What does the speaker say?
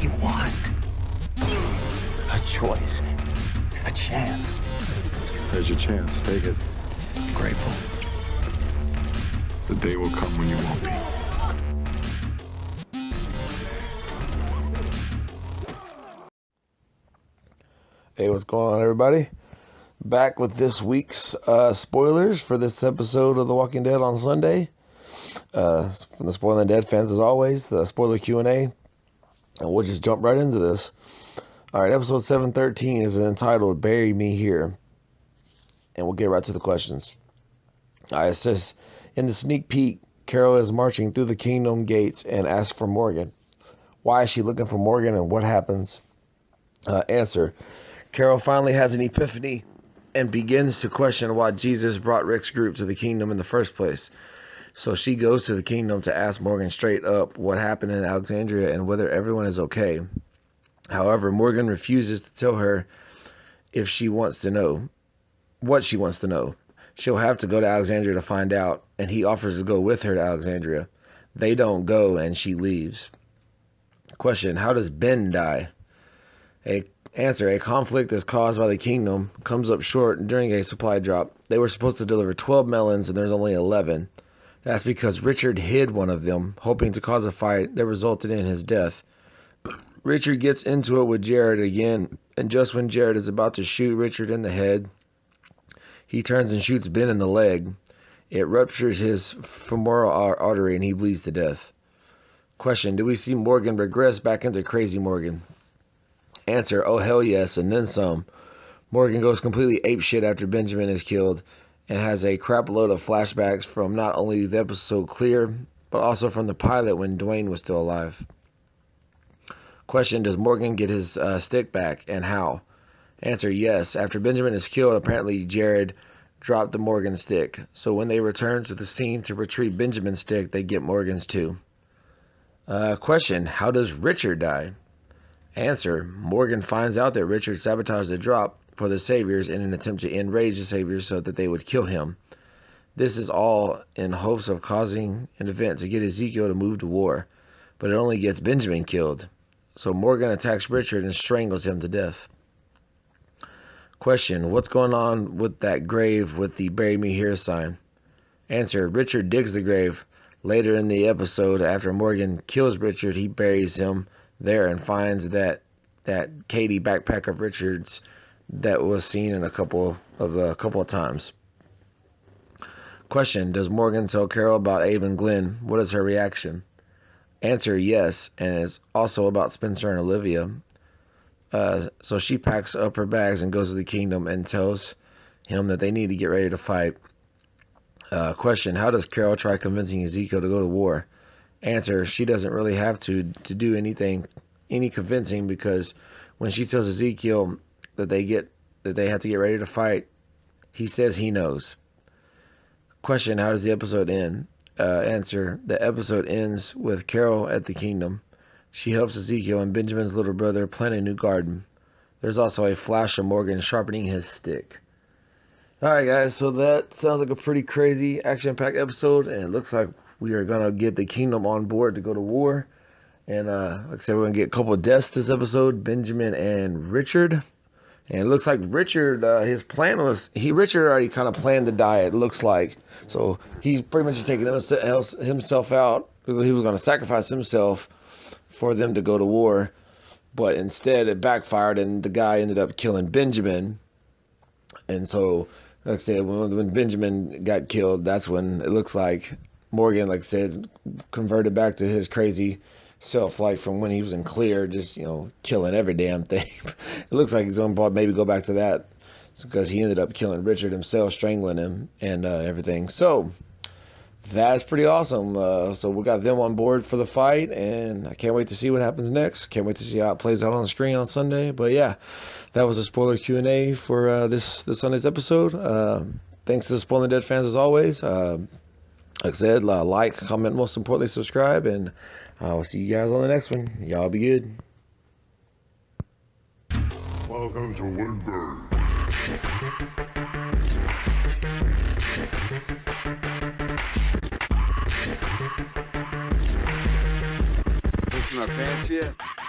do you want? A choice. A chance. There's your chance. Take it. Grateful. The day will come when you won't be. Hey, what's going on, everybody? Back with this week's spoilers for this episode of The Walking Dead on Sunday. From the Spoiling Dead fans, as always, the spoiler Q&A. And we'll just jump right into this. All right, episode 713 is entitled Bury Me Here. And we'll get right to the questions. All right, it says, in the sneak peek, Carol is marching through the kingdom gates and asks for Morgan. Why is she looking for Morgan and what happens? Answer. Carol finally has an epiphany and begins to question why Jesus brought Rick's group to the kingdom in the first place. So she goes to the kingdom to ask Morgan straight up what happened in Alexandria and whether everyone is okay. However, Morgan refuses to tell her if she wants to know what she wants to know. She'll have to go to Alexandria to find out, and he offers to go with her to Alexandria. They don't go, and she leaves. Question, how does Ben die? Answer, a conflict is caused by the kingdom, comes up short during a supply drop. They were supposed to deliver 12 melons, and there's only 11. That's because Richard hid one of them, hoping to cause a fight that resulted in his death. Richard gets into it with Jared again, and just when Jared is about to shoot Richard in the head, he turns and shoots Ben in the leg. It ruptures his femoral artery, and he bleeds to death. Question, do we see Morgan regress back into crazy Morgan? Answer, oh hell yes, and then some. Morgan goes completely apeshit after Benjamin is killed and has a crap load of flashbacks from not only the episode Clear, but also from the pilot when Dwayne was still alive. Question, does Morgan get his stick back, and how? Answer, yes. After Benjamin is killed, apparently Jared dropped the Morgan stick. So when they return to the scene to retrieve Benjamin's stick, they get Morgan's too. Question, how does Richard die? Answer, Morgan finds out that Richard sabotaged the drop for the Saviors in an attempt to enrage the Saviors so that they would kill him. This is all in hopes of causing an event to get Ezekiel to move to war, but it only gets Benjamin killed. So Morgan attacks Richard and strangles him to death. Question, what's going on with that grave with the Bury Me Here sign? Answer, Richard digs the grave. Later in the episode, after Morgan kills Richard, he buries him there and finds that Katie backpack of Richard's that was seen in a couple of times. Question, does Morgan tell Carol about Abe and Glenn? What is her reaction? Answer, yes, and it's also about Spencer and Olivia. So she packs up her bags and goes to the kingdom and tells him that they need to get ready to fight. Question, how does Carol try convincing Ezekiel to go to war? Answer, she doesn't really have to do any convincing, because when she tells Ezekiel that they have to get ready to fight, he says he knows. Question, how does the episode end? Answer, the episode ends with Carol at the kingdom. She helps Ezekiel and Benjamin's little brother plant a new garden. There's also a flash of Morgan sharpening his stick. Alright guys, so that sounds like a pretty crazy action-packed episode, and it looks like we are going to get the kingdom on board to go to war. And like I said, we're going to get a couple of deaths this episode, Benjamin and Richard. And it looks like Richard, his plan was, Richard already kind of planned to die, it looks like. So he's pretty much just taking himself out. He was going to sacrifice himself for them to go to war. But instead it backfired, and the guy ended up killing Benjamin. And so, like I said, when Benjamin got killed, that's when it looks like Morgan, like I said, converted back to his crazy self, like from when he was in Clear, just, killing every damn thing. It looks like he's going to maybe go back to that, because he ended up killing Richard himself, strangling him and everything. So that's pretty awesome. So we got them on board for the fight, and I can't wait to see what happens next. Can't wait to see how it plays out on the screen on Sunday. But yeah, that was a spoiler Q&A for this Sunday's episode. Thanks to the Spoiling Dead fans as always. Like I said, like, comment, most importantly, subscribe, and I'll see you guys on the next one. Y'all be good. Welcome to Woodburn. Listen up, pants yet?